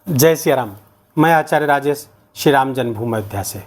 जय श्री राम। मैं आचार्य राजेश श्री राम जन्मभूमि अयोध्या से।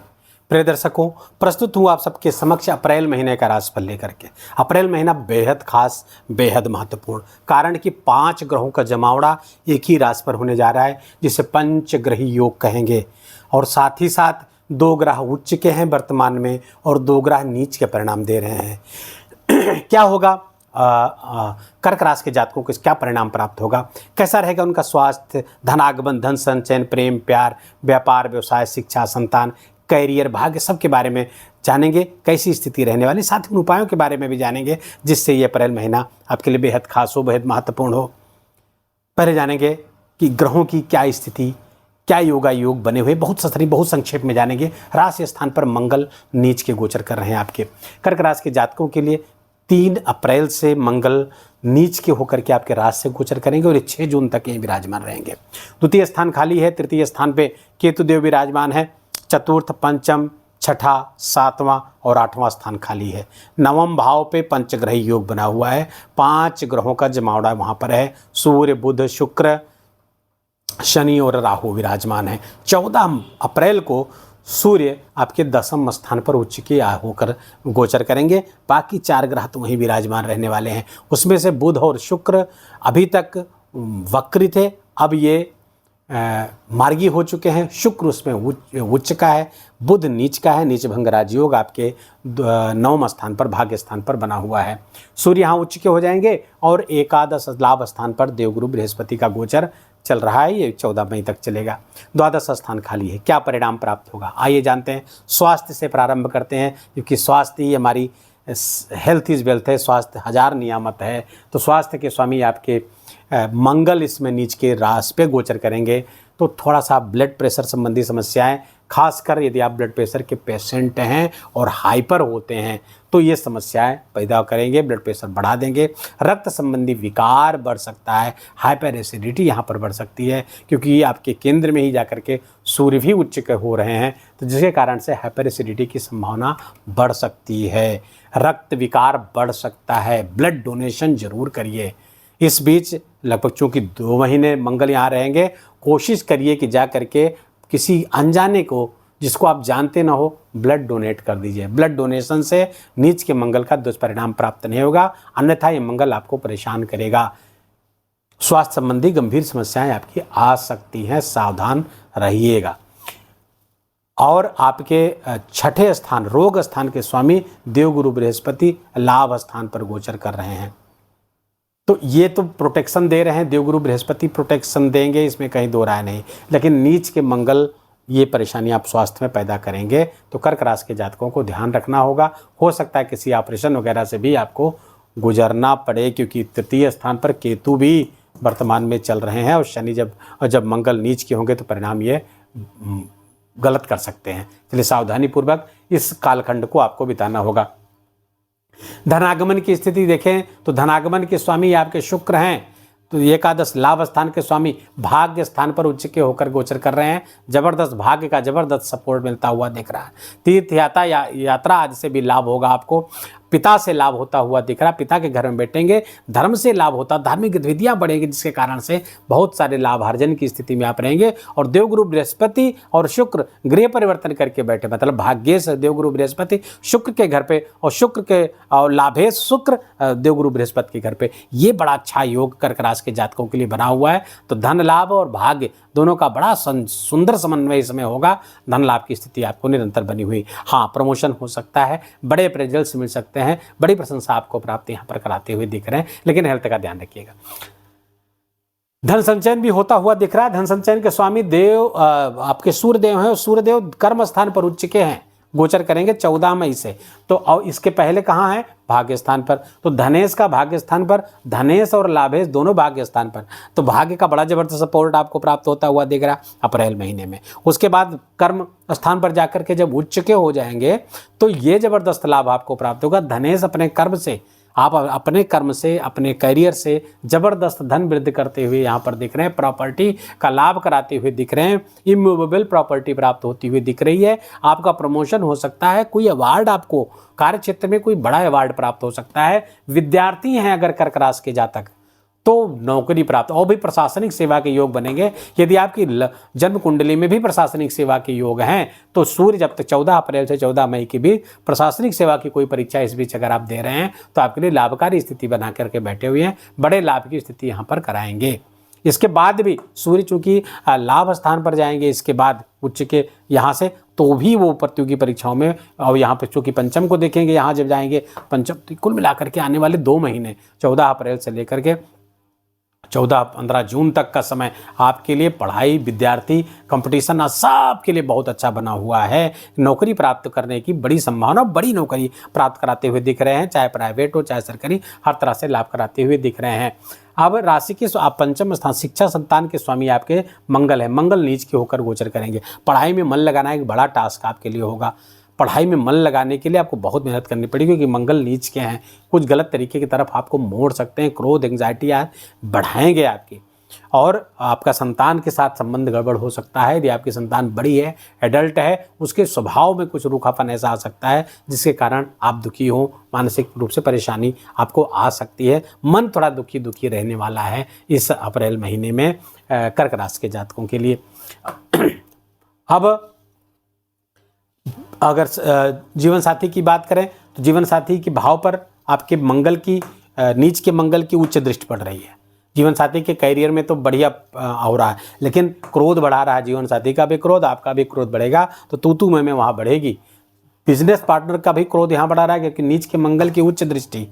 प्रिय दर्शकों, प्रस्तुत हूँ आप सबके समक्ष अप्रैल महीने का राशिफल लेकर के। अप्रैल महीना बेहद खास, बेहद महत्वपूर्ण, कारण कि 5 ग्रहों का जमावड़ा एक ही राशि पर होने जा रहा है, जिसे पंचग्रही योग कहेंगे। और साथ ही साथ 2 ग्रह उच्च के हैं वर्तमान में और 2 ग्रह नीच के परिणाम दे रहे हैं। क्या होगा कर्क राशि के जातकों को क्या परिणाम प्राप्त होगा, कैसा रहेगा उनका स्वास्थ्य, धनागमन, धन संचयन, प्रेम, प्यार, व्यापार, व्यवसाय, शिक्षा, संतान, कैरियर, भाग्य, सब के बारे में जानेंगे। कैसी स्थिति रहने वाली, साथ ही उपायों के बारे में भी जानेंगे, जिससे ये अप्रैल महीना आपके लिए बेहद खास हो, बेहद महत्वपूर्ण हो। पहले जानेंगे कि ग्रहों की क्या स्थिति, क्या योगा योग बने हुए, बहुत संक्षेप में जानेंगे। राशि स्थान पर मंगल नीच के गोचर कर रहे हैं आपके कर्क राशि के जातकों के लिए। 3 अप्रैल से मंगल नीच के होकर के आपके राशि से गोचर करेंगे और ये 6 जून तक ये विराजमान रहेंगे। द्वितीय स्थान खाली है, तृतीय स्थान पे केतु देव विराजमान है, चतुर्थ, पंचम, छठा, 7वां और 8वां स्थान खाली है। 9वें भाव पे पंचग्रही योग बना हुआ है, 5 ग्रहों का जमावड़ा वहाँ पर है। सूर्य, बुध, शुक्र, शनि और राहु विराजमान है। 14 अप्रैल को सूर्य आपके 10वें स्थान पर उच्च के होकर गोचर करेंगे। बाकी 4 ग्रह तो वहीं विराजमान रहने वाले हैं। उसमें से बुध और शुक्र अभी तक वक्री थे, अब ये मार्गी हो चुके हैं। शुक्र उसमें उच्च का है, बुध नीच का है, नीच भंग राजयोग आपके 9वें स्थान पर, भाग्य स्थान पर बना हुआ है। सूर्य यहाँ उच्च के हो जाएंगे और एकादश लाभ स्थान पर देवगुरु बृहस्पति का गोचर चल रहा है, ये 14 मई तक चलेगा। द्वादश स्थान खाली है। क्या परिणाम प्राप्त होगा, आइए जानते हैं। स्वास्थ्य से प्रारंभ करते हैं, क्योंकि स्वास्थ्य ही हमारी हेल्थ इज़ वेल्थ है, स्वास्थ्य 1000 नियामत है। तो स्वास्थ्य के स्वामी आपके मंगल इसमें नीच के राशि पे गोचर करेंगे, तो थोड़ा सा ब्लड प्रेशर संबंधी समस्याएं, खासकर यदि आप ब्लड प्रेशर के पेशेंट हैं और हाइपर होते हैं तो ये समस्याएं पैदा करेंगे, ब्लड प्रेशर बढ़ा देंगे। रक्त संबंधी विकार बढ़ सकता है, हाइपर एसिडिटी यहाँ पर बढ़ सकती है, क्योंकि आपके केंद्र में ही जाकर के सूर्य भी उच्च के हो रहे हैं, तो जिसके कारण से हाइपर एसिडिटी की संभावना बढ़ सकती है। रक्त विकार बढ़ सकता है। ब्लड डोनेशन जरूर करिए। इस बीच लगभग चूँकि 2 महीने मंगल यहाँ रहेंगे, कोशिश करिए कि जा करके किसी अनजाने को, जिसको आप जानते ना हो, ब्लड डोनेट कर दीजिए। ब्लड डोनेशन से नीच के मंगल का दुष्परिणाम प्राप्त नहीं होगा, अन्यथा ये मंगल आपको परेशान करेगा। स्वास्थ्य संबंधी गंभीर समस्याएं आपकी आ सकती हैं, सावधान रहिएगा। और आपके 6ठे स्थान, रोग स्थान के स्वामी देवगुरु बृहस्पति लाभ स्थान पर गोचर कर रहे हैं, तो ये तो प्रोटेक्शन दे रहे हैं। देवगुरु बृहस्पति प्रोटेक्शन देंगे, इसमें कहीं दो राय नहीं, लेकिन नीच के मंगल ये परेशानी आप स्वास्थ्य में पैदा करेंगे। तो कर्क राशि के जातकों को ध्यान रखना होगा। हो सकता है किसी ऑपरेशन वगैरह से भी आपको गुजरना पड़े, क्योंकि तृतीय स्थान पर केतु भी वर्तमान में चल रहे हैं और शनि जब मंगल नीच के होंगे तो परिणाम ये गलत कर सकते हैं। इसलिए सावधानी पूर्वक इस कालखंड को आपको बिताना होगा। धनागमन की स्थिति देखें तो धनागमन के स्वामी आपके शुक्र हैं, तो एकादश लाभ स्थान के स्वामी भाग्य स्थान पर उच्च के होकर गोचर कर रहे हैं। जबरदस्त भाग्य का जबरदस्त सपोर्ट मिलता हुआ दिख रहा है। तीर्थ यात्रा आदि से भी लाभ होगा आपको। पिता से लाभ होता हुआ दिख रहा है, पिता के घर में बैठेंगे, धर्म से लाभ होता, धार्मिक गतिविधियां बढ़ेंगी, जिसके कारण से बहुत सारे लाभार्जन की स्थिति में आप रहेंगे। और देवगुरु बृहस्पति और शुक्र गृह परिवर्तन करके बैठे, मतलब भाग्येश देवगुरु बृहस्पति शुक्र के घर पे और शुक्र के और लाभेश शुक्र देवगुरु बृहस्पति के घर पे, ये बड़ा अच्छा योग कर्क राशि के जातकों के लिए बना हुआ है। तो धन लाभ और भाग्य दोनों का बड़ा सुंदर समन्वय इसमें होगा। धन लाभ की स्थिति आपको निरंतर बनी हुई। हाँ, प्रमोशन हो सकता है, बड़े रिजल्ट्स मिल सकते हैं, बड़ी प्रशंसा आपको प्राप्त यहाँ पर कराते हुए दिख रहे हैं, लेकिन हेल्थ का ध्यान रखिएगा। धन संचयन भी होता हुआ दिख रहा है। धन संचयन के स्वामी देव आपके सूर्यदेव हैं, और सूर्यदेव कर्म स्थान पर उच्च के हैं, गोचर करेंगे 14 मई से। तो और इसके पहले कहाँ है, भाग्य स्थान पर। तो धनेश का भाग्य स्थान पर, धनेश और लाभेश दोनों भाग्य स्थान पर, तो भाग्य का बड़ा जबरदस्त सपोर्ट आपको प्राप्त होता हुआ दिख रहा अप्रैल महीने में। उसके बाद कर्म स्थान पर जाकर के जब उच्च के हो जाएंगे तो ये जबरदस्त लाभ आपको प्राप्त होगा। धनेश अपने कर्म से, आप अपने कर्म से, अपने करियर से जबरदस्त धन वृद्धि करते हुए यहाँ पर दिख रहे हैं। प्रॉपर्टी का लाभ कराते हुए दिख रहे हैं। इमूवेबल प्रॉपर्टी प्राप्त होती हुई दिख रही है। आपका प्रमोशन हो सकता है, कोई अवार्ड आपको कार्य क्षेत्र में कोई बड़ा अवार्ड प्राप्त हो सकता है। विद्यार्थी हैं अगर कर्क राशि के जातक, तो नौकरी प्राप्त, और भी प्रशासनिक सेवा के योग बनेंगे। यदि आपकी जन्म कुंडली में भी प्रशासनिक सेवा के योग हैं तो सूर्य जब तक 14 अप्रैल से 14 मई की भी प्रशासनिक सेवा की कोई परीक्षा इस बीच अगर आप दे रहे हैं तो आपके लिए लाभकारी स्थिति बना करके बैठे हुए हैं, बड़े लाभ की स्थिति यहाँ पर कराएंगे। इसके बाद भी सूर्य चूंकि लाभ स्थान पर जाएंगे इसके बाद उच्च के यहाँ से, तो भी वो प्रतियोगी परीक्षाओं में, और यहाँ पर चूंकि पंचम को देखेंगे यहाँ जब जाएंगे पंचम, तो कुल मिलाकर के आने वाले 2 महीने 14 अप्रैल से लेकर के 14-15 जून तक का समय आपके लिए पढ़ाई, विद्यार्थी, कंपटीशन सब के लिए बहुत अच्छा बना हुआ है। नौकरी प्राप्त करने की बड़ी संभावना, बड़ी नौकरी प्राप्त कराते हुए दिख रहे हैं, चाहे प्राइवेट हो चाहे सरकारी, हर तरह से लाभ कराते हुए दिख रहे हैं। अब राशि के आप पंचम स्थान, शिक्षा संतान के स्वामी आपके मंगल है, मंगल नीच के होकर गोचर करेंगे। पढ़ाई में मन लगाना एक बड़ा टास्क आपके लिए होगा। पढ़ाई में मन लगाने के लिए आपको बहुत मेहनत करनी पड़ेगी, क्योंकि मंगल नीच के हैं, कुछ गलत तरीके की तरफ आपको मोड़ सकते हैं। क्रोध, एंग्जाइटी बढ़ाएंगे आपकी, और आपका संतान के साथ संबंध गड़बड़ हो सकता है। यदि आपकी संतान बड़ी है, एडल्ट है, उसके स्वभाव में कुछ रूखापन ऐसा आ सकता है जिसके कारण आप दुखी हो, मानसिक रूप से परेशानी आपको आ सकती है। मन थोड़ा दुखी रहने वाला है इस अप्रैल महीने में कर्क राशि के जातकों के लिए। अब अगर जीवन साथी की बात करें तो जीवन साथी के भाव पर आपके मंगल की, नीच के मंगल की उच्च दृष्टि पड़ रही है। जीवन साथी के करियर में तो बढ़िया हो रहा है, लेकिन क्रोध बढ़ा रहा है। जीवन साथी का भी क्रोध, आपका भी क्रोध बढ़ेगा, तो तू मैं वहाँ बढ़ेगी। बिजनेस पार्टनर का भी क्रोध यहाँ बढ़ा रहा है, क्योंकि नीच के मंगल की उच्च दृष्टि,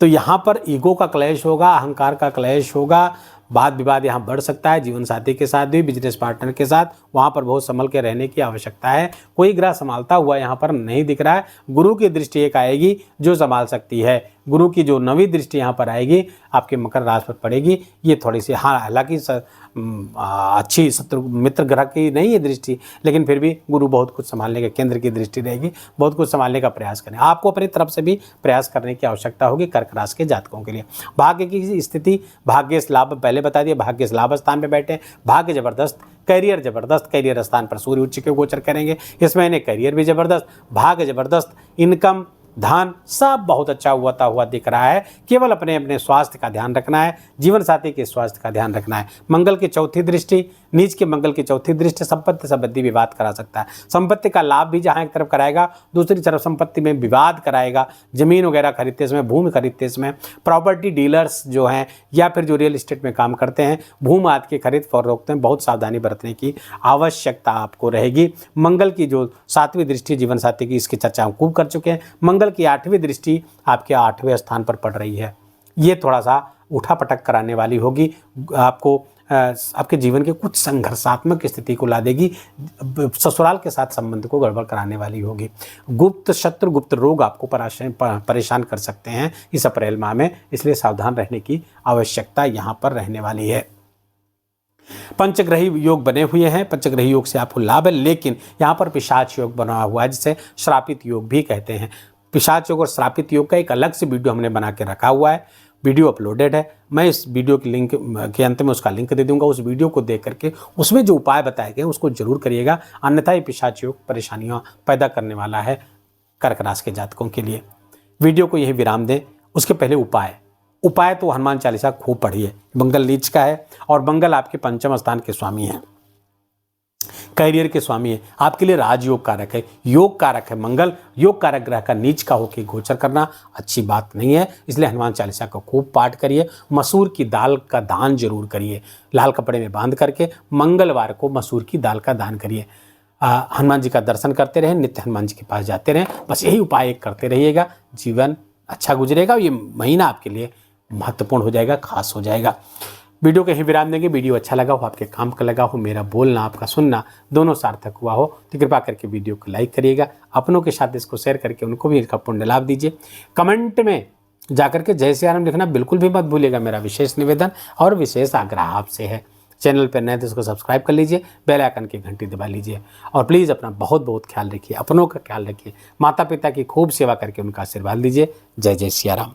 तो यहाँ पर ईगो का क्लेश होगा, अहंकार का क्लेश होगा, वाद विवाद यहाँ बढ़ सकता है। जीवन साथी के साथ भी, बिजनेस पार्टनर के साथ, वहाँ पर बहुत संभल के रहने की आवश्यकता है। कोई ग्रह संभालता हुआ यहाँ पर नहीं दिख रहा है। गुरु की दृष्टि एक आएगी जो संभाल सकती है। गुरु की जो 9वीं दृष्टि यहाँ पर आएगी आपके मकर राशि पर पड़ेगी। ये थोड़ी सी, हाँ हालांकि अच्छी शत्रु मित्र ग्रह की नहीं है दृष्टि, लेकिन फिर भी गुरु बहुत कुछ संभालने के, केंद्र की दृष्टि रहेगी, बहुत कुछ संभालने का प्रयास करें। आपको अपनी तरफ से भी प्रयास करने की आवश्यकता होगी कर्क राशि के जातकों के लिए। भाग्य की स्थिति, भाग्य लाभ पहले बता दिया, भाग्य लाभ स्थान पर बैठे, भाग्य जबरदस्त, करियर जबरदस्त, करियर स्थान पर सूर्य उच्च के गोचर करेंगे। इस महीने करियर भी जबरदस्त, भाग्य जबरदस्त, इनकम, धन सब बहुत अच्छा हुआ दिख रहा है। केवल अपने अपने स्वास्थ्य का ध्यान रखना है, जीवन साथी के स्वास्थ्य का ध्यान रखना है। मंगल की 4थी दृष्टि, नीच के मंगल की 4थी दृष्टि संपत्ति संबंधी विवाद करा सकता है। संपत्ति का लाभ भी जहाँ एक तरफ कराएगा, दूसरी तरफ संपत्ति में विवाद कराएगा। जमीन वगैरह खरीदते समय, भूमि खरीदते समय, प्रॉपर्टी डीलर्स जो हैं या फिर जो रियल एस्टेट में काम करते हैं, भूमि आदि की खरीद फरोख्त में बहुत सावधानी बरतने की आवश्यकता आपको रहेगी। मंगल की जो 7वीं दृष्टि जीवन साथी की, इसकी चर्चा हम खूब कर चुके हैं। मंगल की 8वीं दृष्टि आपके 8वें स्थान पर पड़ रही है। ये थोड़ा सा उठा पटक कराने वाली होगी, आपको आपके जीवन के कुछ संघर्षात्मक स्थिति को ला देगी, ससुराल के साथ संबंध को गड़बड़ कराने वाली होगी। गुप्त शत्रु, गुप्त रोग आपको परेशान कर सकते हैं इस अप्रैल माह में, इसलिए सावधान रहने की आवश्यकता यहाँ पर रहने वाली है। पंचग्रही योग बने हुए हैं, पंचग्रही योग से आपको लाभ है, लेकिन यहाँ पर पिशाच योग बना हुआ है जिसे श्रापित योग भी कहते हैं। पिशाच योग और श्रापित योग का एक अलग से वीडियो हमने बना के रखा हुआ है, वीडियो अपलोडेड है। मैं इस वीडियो के लिंक के अंत में उसका लिंक दे दूंगा। उस वीडियो को देख करके उसमें जो उपाय बताए गए उसको जरूर करिएगा, अन्यथा ये पिशाच योग परेशानियाँ पैदा करने वाला है कर्क राशि के जातकों के लिए। वीडियो को यही विराम दें, उसके पहले उपाय तो हनुमान चालीसा खूब पढ़िए। मंगल नीच का है और मंगल आपके पंचम स्थान के स्वामी हैं, करियर के स्वामी है, आपके लिए राजयोग कारक है, योग कारक है। मंगल योग कारक ग्रह का नीच का होकर गोचर करना अच्छी बात नहीं है, इसलिए हनुमान चालीसा का खूब पाठ करिए। मसूर की दाल का दान जरूर करिए, लाल कपड़े में बांध करके मंगलवार को मसूर की दाल का दान करिए। हनुमान जी का दर्शन करते रहें, नित्य हनुमान जी के पास जाते रहें, बस यही उपाय करते रहिएगा, जीवन अच्छा गुजरेगा। ये महीना आपके लिए महत्वपूर्ण हो जाएगा, खास हो जाएगा। वीडियो को यहीं विराम देंगे। वीडियो अच्छा लगा हो, आपके काम का लगा हो, मेरा बोलना आपका सुनना दोनों सार्थक हुआ हो तो कृपा करके वीडियो को लाइक करिएगा, अपनों के साथ इसको शेयर करके उनको भी इसका पुण्य लाभ दीजिए। कमेंट में जाकर के जय सिया राम लिखना बिल्कुल भी मत भूलिएगा, मेरा विशेष निवेदन और विशेष आग्रह आपसे है। चैनल पर नए तो इसको सब्सक्राइब कर लीजिए, बेल आइकन की घंटी दबा लीजिए और प्लीज़ अपना बहुत बहुत ख्याल रखिए, अपनों का ख्याल रखिए, माता पिता की खूब सेवा करके उनका आशीर्वाद लीजिए। जय जय सिया राम।